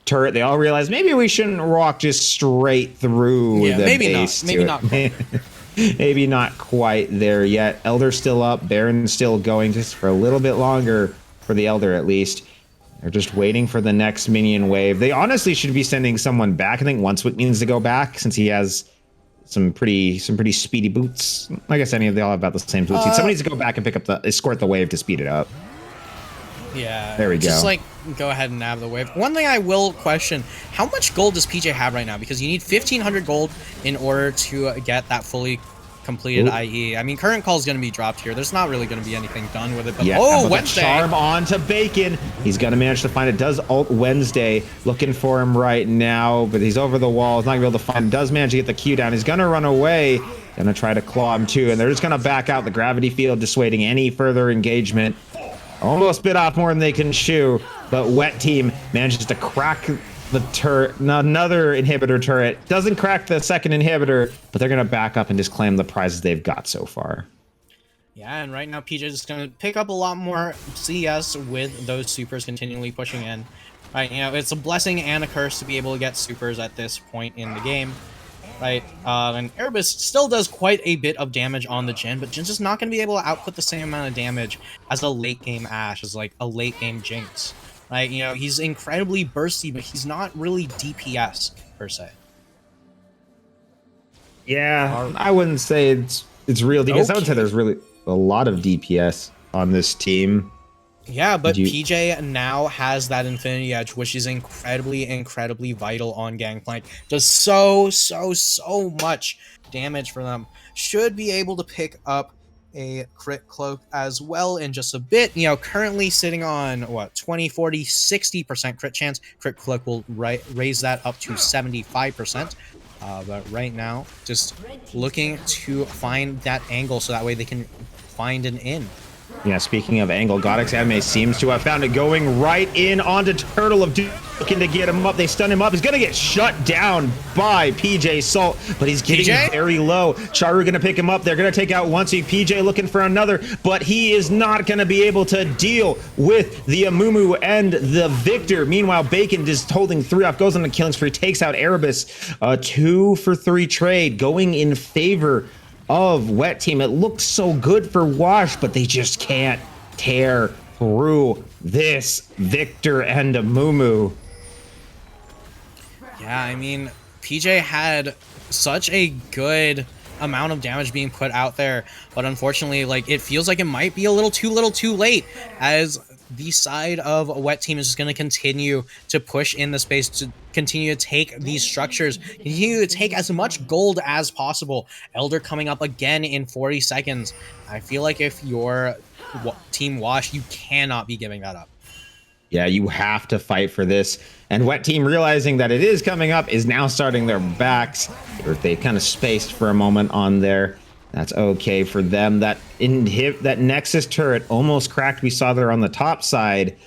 turret. They all realize maybe we shouldn't walk just straight through the base. Maybe not quite. Maybe not quite there yet. Elder's still up. Baron's still going just for a little bit longer for the Elder at least. They're just waiting for the next minion wave. They honestly should be sending someone back. I think Oncewick needs to go back since he has some pretty speedy boots. I guess they all have about the same boots. Somebody needs to go back and pick up escort the wave to speed it up. Yeah. There we go. Just like go ahead and nab the wave. One thing I will question, how much gold does PJ have right now? Because you need 1,500 gold in order to get that fully completed IE. I mean, current call is going to be dropped here. There's not really going to be anything done with it. But Wednesday. Charm onto Bacon. He's going to manage to find it. Does ult Wednesday. Looking for him right now, but he's over the wall. He's not going to be able to find him. Does manage to get the Q down. He's going to run away. Going to try to claw him too. And they're just going to back out the gravity field, dissuading any further engagement. Almost bit off more than they can chew, but Wet Team manages to crack the turret, another inhibitor turret. Doesn't crack the second inhibitor, but they're going to back up and just claim the prizes they've got so far. Yeah, and right now PJ is going to pick up a lot more CS with those supers continually pushing in. Right, it's a blessing and a curse to be able to get supers at this point in the game. Right, and Erebus still does quite a bit of damage on the Jhin, but Jhin's just not going to be able to output the same amount of damage as a late-game Ashe, as like a late-game Jinx. Right, he's incredibly bursty, but he's not really DPS, per se. Yeah, I wouldn't say it's real DPS. I would say there's really a lot of DPS on this team. Yeah, but PJ now has that Infinity Edge, which is incredibly vital on Gangplank. Does so much damage for them. Should be able to pick up a crit cloak as well in just a bit. Currently sitting on, 20, 40, 60% crit chance. Crit cloak will raise that up to 75%. But right now, just looking to find that angle so that way they can find an in. Yeah, speaking of angle, Godix Anime seems to have found it, going right in onto Turtle of Doom, looking to get him up. They stun him up. He's going to get shut down by PJ Salt, but he's getting very low. Charu going to pick him up. They're going to take out Oncewick. PJ looking for another, but he is not going to be able to deal with the Amumu and the Victor. Meanwhile, Bacon just holding 3 off, goes on the killing spree, takes out Erebus. A 2-for-3 trade going in favor of Wet Team. It looks so good for Wash, but they just can't tear through this Victor and Amumu. Yeah, I mean, PJ had such a good amount of damage being put out there, but unfortunately, it feels like it might be a little too late, as the side of Wet Team is just going to continue to push in the space, to continue to take these structures, continue to take as much gold as possible. Elder coming up again in 40 seconds. I feel like if you're Team Wash, you cannot be giving that up. Yeah, you have to fight for this. And Wet Team, realizing that it is coming up, is now starting their backs. They kind of spaced for a moment on there. That's okay for them. That Nexus turret almost cracked. We saw there on the top side.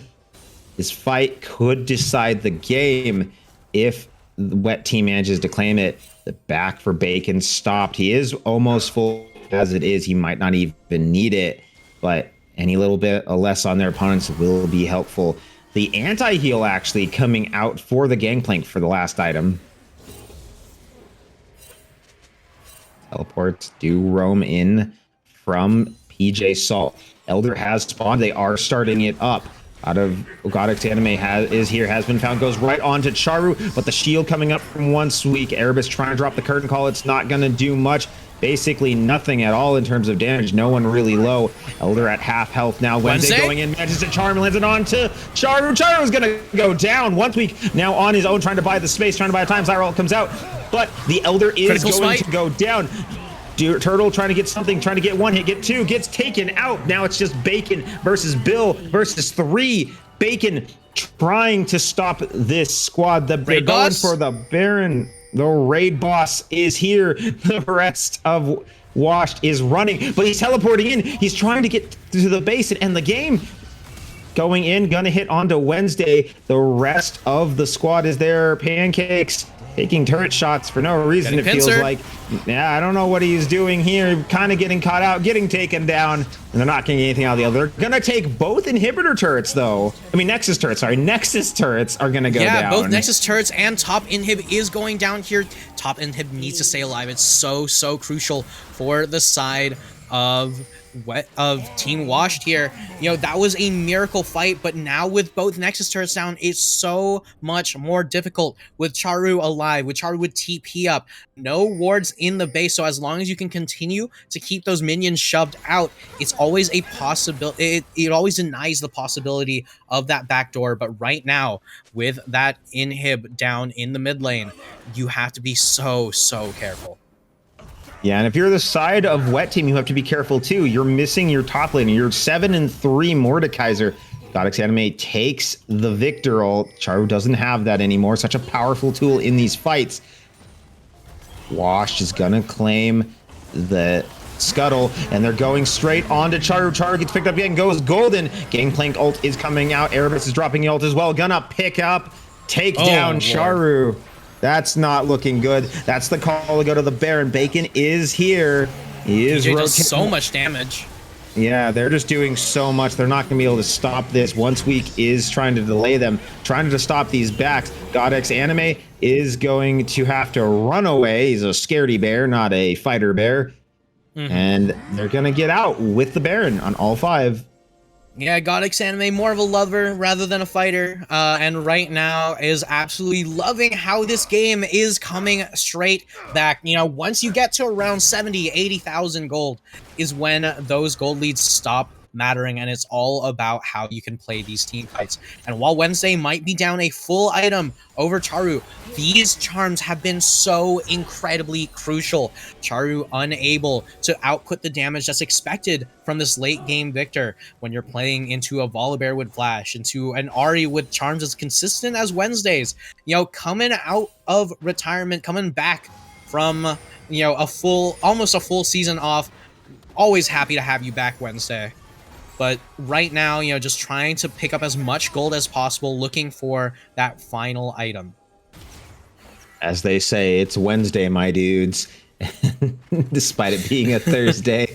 This fight could decide the game if the Wet Team manages to claim it. The back for Bacon stopped. He is almost full as it is. He might not even need it, but any little bit less on their opponents will be helpful. The anti-heal actually coming out for the Gangplank for the last item. Teleports do roam in from PJ Salt. Elder has spawned. They are starting it up. Out of Godix Anime has been found. Goes right on to Charu, but the shield coming up from Oncewick. Erebus trying to drop the curtain call. It's not going to do much. Basically nothing at all in terms of damage. No one really low. Elder at half health now. Wednesday going in, manages to charm, lands it on to Charu. Charu's gonna go down. Oncewick now on his own, trying to buy the space, trying to buy time. Zyral comes out, but the Elder is going to go down. Turtle trying to get something, trying to get one hit, get two, gets taken out. Now it's just Bacon versus Bill versus 3. Bacon trying to stop this squad. They're Raid going boss? for the Baron. The raid boss is here. The rest of Washed is running, but he's teleporting in. He's trying to get to the base and end the game. Going in, gonna hit onto Wednesday. The rest of the squad is there. Pancakes taking turret shots for no reason. It feels like, yeah, I don't know what he's doing here. Kind of getting caught out, getting taken down, and they're not getting anything out of the other. They're gonna take both inhibitor turrets, though. I mean, Nexus turrets. Sorry, Nexus turrets are gonna go down. Yeah, both Nexus turrets and top inhib is going down here. Top inhib needs to stay alive. It's so crucial for the side of Team Washed here. You know, that was a miracle fight, but now with both Nexus turrets down, it's so much more difficult. With Charu alive, with Charu with TP up, no wards in the base, so as long as you can continue to keep those minions shoved out, it's always a possibility. It always denies the possibility of that backdoor, but right now, with that inhib down in the mid lane, you have to be so careful. Yeah, and if you're the side of Wet Team, you have to be careful too. You're missing your top lane. You're 7-3 Mordekaiser. Godix Anime takes the Victor. Charu doesn't have that anymore. Such a powerful tool in these fights. Wash is gonna claim the Scuttle, and they're going straight onto Charu. Charu gets picked up again, goes golden. Gangplank ult is coming out. Erebus is dropping the ult as well. Gonna pick up, take down Charu. That's not looking good. That's the call to go to the Baron. Bacon is here. He is rotating. Does so much damage. Yeah, they're just doing so much. They're not going to be able to stop this. Once Week is trying to delay them, trying to stop these backs. Godx Anime is going to have to run away. He's a scaredy bear, not a fighter bear. And they're going to get out with the Baron on all 5. Yeah, Godix Anime, more of a lover rather than a fighter, and right now is absolutely loving how this game is coming straight back. You know, once you get to around 70, 80,000 gold is when those gold leads stop mattering, and it's all about how you can play these team fights. And while Wednesday might be down a full item over Charu, these charms have been so incredibly crucial. Charu unable to output the damage that's expected from this late game victor when you're playing into a Volibear with Flash, into an Ahri with charms as consistent as Wednesday's. You know, coming out of retirement, coming back from, you know, almost a full season off. Always happy to have you back, Wednesday. But right now, you know, just trying to pick up as much gold as possible, looking for that final item. As they say, it's Wednesday, my dudes. Despite it being a Thursday.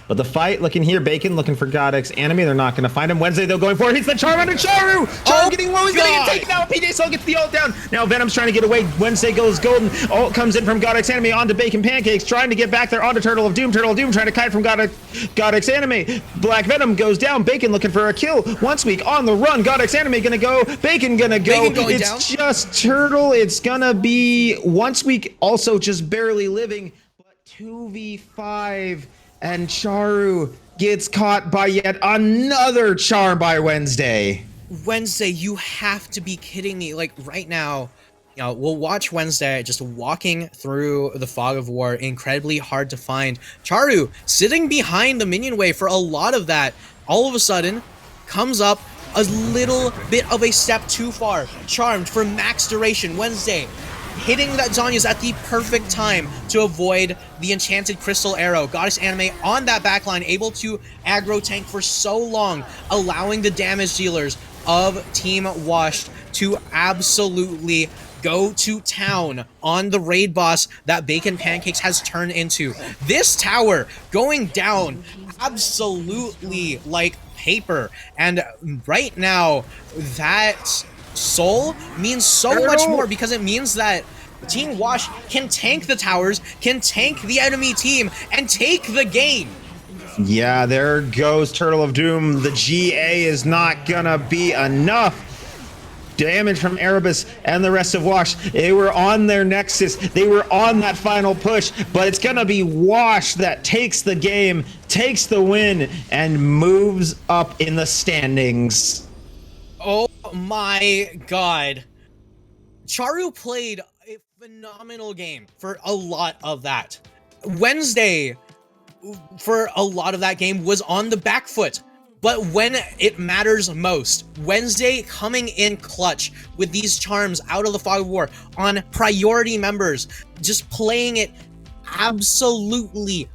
But the fight looking here, Bacon looking for Godx Anime. They're not going to find him. Wednesday, they're going for it. He's the charm under Charu. Charu getting low. He's going to get taken out. PJ Soul gets the ult down. Now Venom's trying to get away. Wednesday goes golden. Ult comes in from Godx Anime onto Bacon Pancakes, trying to get back there onto Turtle of Doom. Turtle of Doom trying to kite from Godx Anime. Black Venom goes down. Bacon looking for a kill. Once Week on the run. Godx Anime going to go. Bacon going to go. It's down. Just Turtle. It's going to be Once Week also just barely living. But 2v5. And Charu gets caught by yet another charm by Wednesday. Wednesday, you have to be kidding me. Like, right now, you know, we'll watch Wednesday just walking through the fog of war, incredibly hard to find. Charu sitting behind the minion wave for a lot of that, all of a sudden comes up a little bit of a step too far. Charmed for max duration. Wednesday hitting that Zhonya's at the perfect time to avoid the enchanted crystal arrow. Goddess Anime on that backline, able to aggro tank for so long, allowing the damage dealers of Team Washed to absolutely go to town on the raid boss that Bacon Pancakes has turned into. This tower going down absolutely like paper, and right now that soul means so much more, because it means that Team Wash can tank the towers, can tank the enemy team, and take the game. Yeah, there goes Turtle of Doom. The GA is not gonna be enough. Damage from Erebus and the rest of Wash. They were on their nexus. They were on that final push, but it's gonna be Wash that takes the game, takes the win, and moves up in the standings. Oh my god. Charu played a phenomenal game for a lot of that. Wednesday, for a lot of that game, was on the back foot. But when it matters most, Wednesday coming in clutch with these charms out of the Fog of War on priority members, just playing it absolutely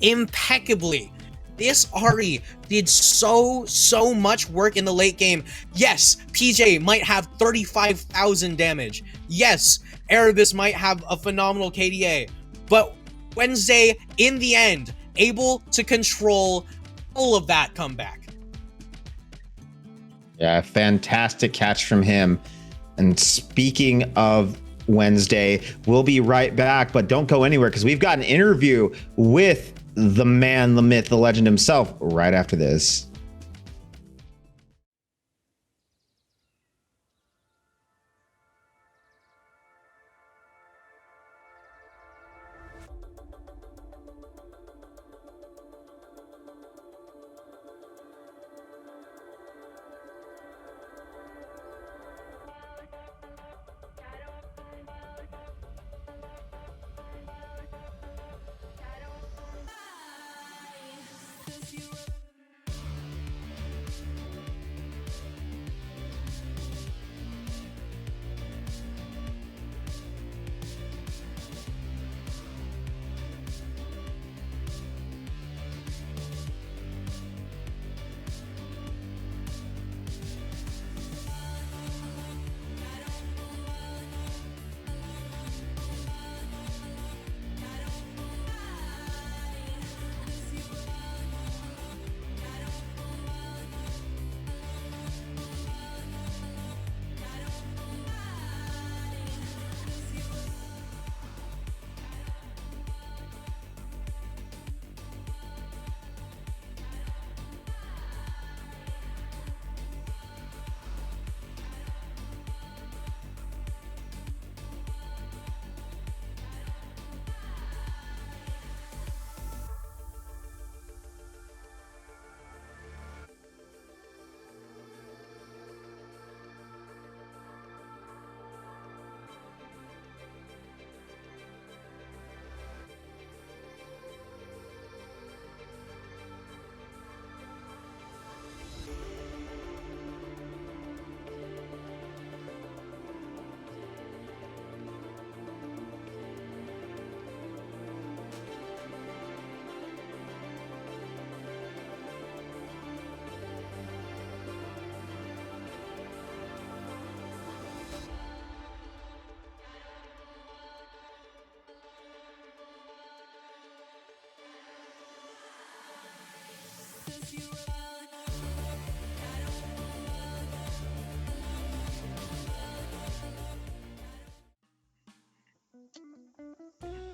impeccably. This Ahri did so much work in the late game. Yes, PJ might have 35,000 damage. Yes, Erebus might have a phenomenal KDA. But Wednesday, in the end, able to control all of that comeback. Yeah, fantastic catch from him. And speaking of Wednesday, we'll be right back, but don't go anywhere because we've got an interview with the man, the myth, the legend himself right after this.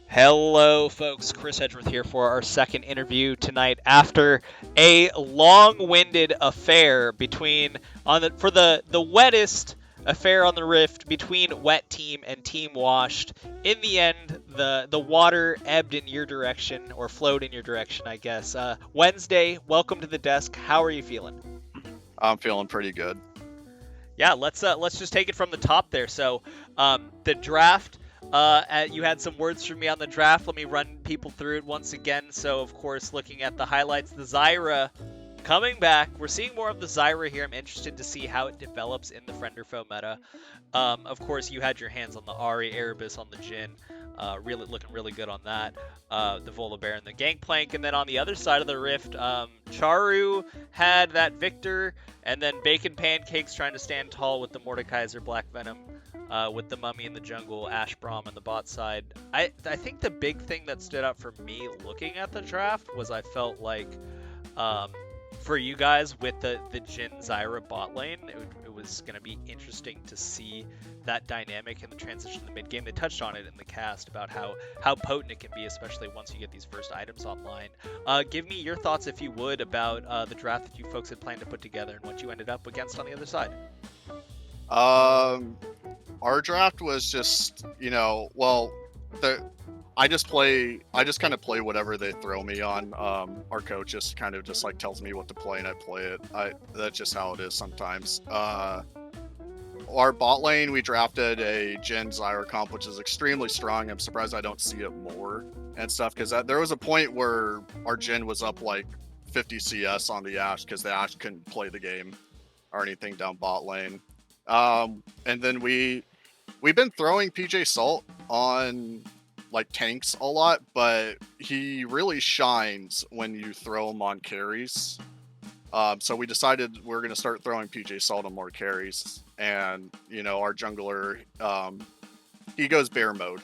Hello, folks. Chris Edgeworth here for our second interview tonight after a long-winded affair for the wettest affair on the Rift between Wet Team and Team Washed. In the end, the water ebbed in your direction, or flowed in your direction, I guess. Wednesday, welcome to the desk. How are you feeling? I'm feeling pretty good. Yeah, let's just take it from the top there. So, the draft. You had some words for me on the draft. Let me run people through it once again. So, of course, looking at the highlights, the Zyra coming back. We're seeing more of the Zyra here. I'm interested to see how it develops in the friend or foe meta. Of course, you had your hands on the Ahri, Erebus on the Jhin. Really looking really good on that. The Volibear and the Gangplank. And then on the other side of the Rift, Charu had that Victor. And then Bacon Pancakes trying to stand tall with the Mordekaiser Black Venom. With the Mummy in the jungle, Ash Braum on the bot side. I think the big thing that stood out for me looking at the draft was I felt like for you guys with the Jhin Zyra bot lane, it was going to be interesting to see that dynamic in the transition to the mid game. They touched on it in the cast about how potent it can be, especially once you get these first items online. Give me your thoughts, if you would, about the draft that you folks had planned to put together and what you ended up against on the other side. Our draft was just, I just kind of play whatever they throw me on. Our coach just kind of just like tells me what to play and I play it. That's just how it is sometimes. Our bot lane, we drafted a Jhin Zyra comp, which is extremely strong. I'm surprised I don't see it more and stuff, because there was a point where our Jhin was up like 50 CS on the Ashe because the Ashe couldn't play the game or anything down bot lane. And then we've been throwing PJ Salt on like tanks a lot, but he really shines when you throw him on carries. So we decided we're going to start throwing PJ Salt on more carries, and our jungler, he goes bear mode.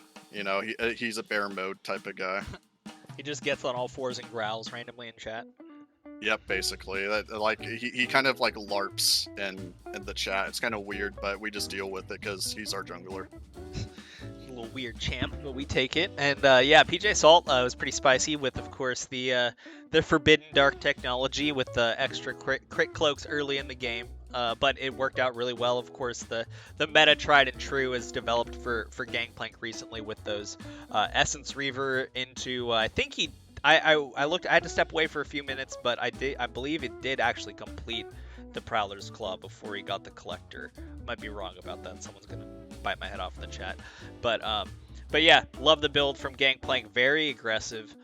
He's a bear mode type of guy. He just gets on all fours and growls randomly in chat. Yep, basically. Like he kind of like LARPs in the chat. It's kind of weird, but we just deal with it because he's our jungler. A little weird champ, but we take it. And yeah, PJ Salt was pretty spicy with, of course, the forbidden dark technology with the extra crit cloaks early in the game. But it worked out really well. Of course, the meta tried and true is developed for Gangplank recently with those Essence Reaver into I think I looked. I had to step away for a few minutes, but I believe it did actually complete the Prowler's Claw before he got the Collector. Might be wrong about that. Someone's gonna bite my head off in the chat. But yeah, love the build from Gangplank. Very aggressive.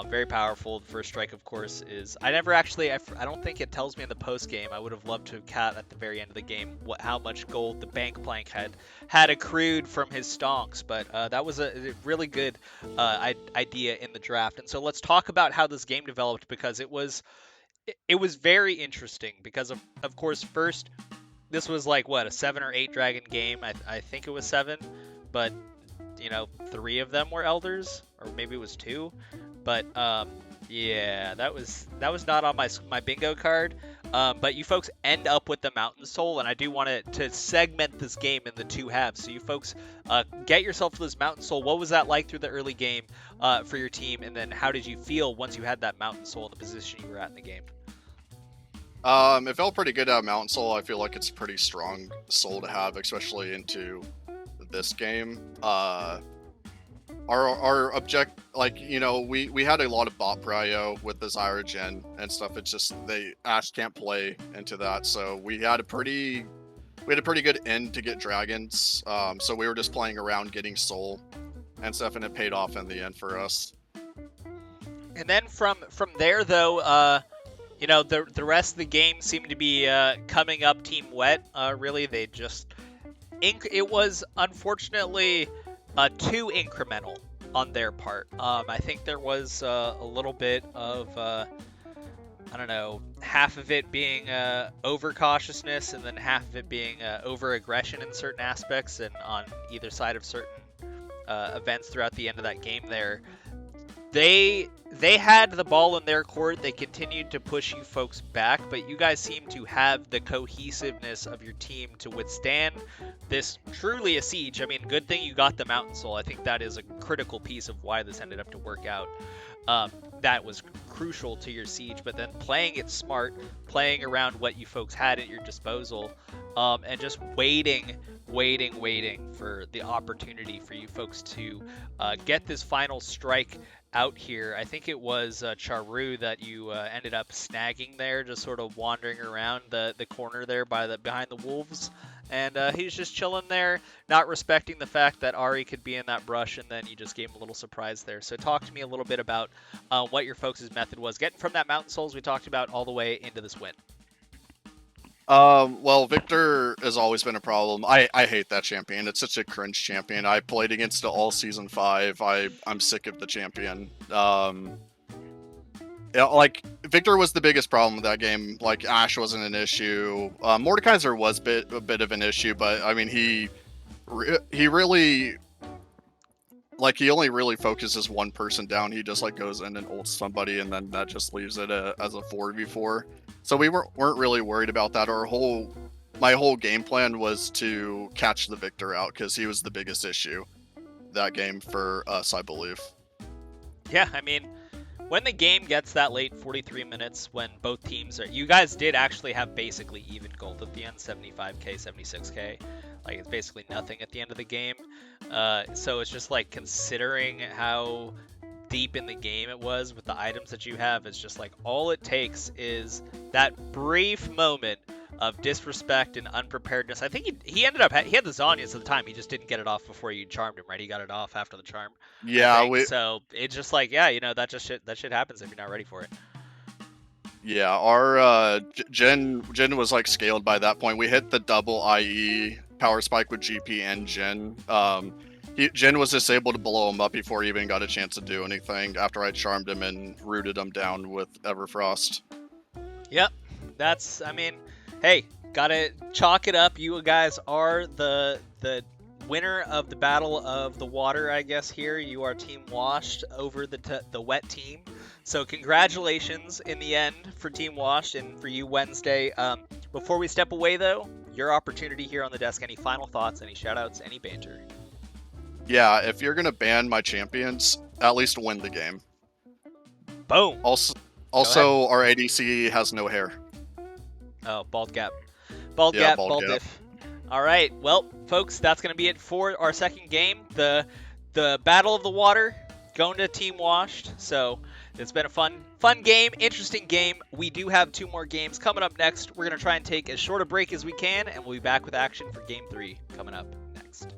Very powerful. The first strike, of course, is... I don't think it tells me in the post game. I would have loved to have caught at the very end of the game how much gold the Gangplank had accrued from his stonks. But that was a really good idea in the draft. And so let's talk about how this game developed, because it was very interesting. Because of course, first, this was like what, a 7 or 8 dragon game. I think it was 7, but 3 of them were elders, or maybe it was 2. But yeah, that was not on my bingo card. But you folks end up with the Mountain Soul, and I do want to segment this game in the 2 halves. So you folks get yourself to this Mountain Soul. What was that like through the early game for your team, and then how did you feel once you had that Mountain Soul in the position you were at in the game? It felt pretty good to have Mountain Soul. I feel like it's a pretty strong soul to have, especially into this game. Our object, like, we had a lot of bot prio with the Zyrogen and stuff. It's just Ashe can't play into that, so we had a pretty good end to get dragons. So we were just playing around getting soul and stuff, and it paid off in the end for us. And then from there, though, the rest of the game seemed to be coming up Team Wet. Really, they just it was unfortunately too incremental on their part. I think there was a little bit of I don't know, half of it being over-cautiousness and then half of it being over-aggression in certain aspects, and on either side of certain events throughout the end of that game there. They had the ball in their court. They continued to push you folks back, but you guys seem to have the cohesiveness of your team to withstand this truly a siege. I mean, good thing you got the Mountain Soul. I think that is a critical piece of why this ended up to work out. That was crucial to your siege, but then playing it smart, playing around what you folks had at your disposal, and just waiting for the opportunity for you folks to get this final strike out here. I think it was Charu that you ended up snagging there, just sort of wandering around the corner there behind the wolves, and he's just chilling there, not respecting the fact that Ari could be in that brush, and then you just gave him a little surprise there. So talk to me a little bit about what your folks' method was, getting from that Mountain Souls we talked about all the way into this win. Well, Victor has always been a problem. I hate that champion. It's such a cringe champion. I played against it all season 5. I'm sick of the champion. Like, Victor was the biggest problem with that game. Like, Ashe wasn't an issue. Mordekaiser was a bit of an issue, but I mean, he really, like, he only really focuses one person down. He just like goes in and ults somebody, and then that just leaves it as a 4v4. So we weren't really worried about that. My whole game plan was to catch the Victor out, because he was the biggest issue that game for us, I believe. Yeah, I mean, when the game gets that late, 43 minutes, when both teams are... You guys did actually have basically even gold at the end, 75k, 76k. Like, it's basically nothing at the end of the game. So it's just like, considering how deep in the game it was with the items that you have, it's just like all it takes is that brief moment of disrespect and unpreparedness. I think he ended up he had the Zhonya's at the time. He just didn't get it off before you charmed him, right? He got it off after the charm. Yeah, so it's just like, yeah, that shit happens if you're not ready for it. Yeah, our Jin was like scaled by that point. We hit the double IE power spike with GP and Jin. Jin was just able to blow him up before he even got a chance to do anything after I charmed him and rooted him down with Everfrost. Yep, that's, I mean, hey, gotta chalk it up. You guys are the winner of the Battle of the Water, I guess. Here you are Team Washed over the wet team, so congratulations in the end for Team Washed and for you, Wednesday. Before we step away though, your opportunity here on the desk. Any final thoughts, any shout outs, any banter? Yeah, if you're gonna ban my champions, at least win the game. Boom. Also our ADC has no hair. Oh, bald gap. Bald gap. Diff. All right, well, folks, that's going to be it for our second game. The Battle of the Water going to Team Washed. So it's been a fun game, interesting game. We do have 2 more games coming up next. We're going to try and take as short a break as we can, and we'll be back with action for Game 3 coming up next.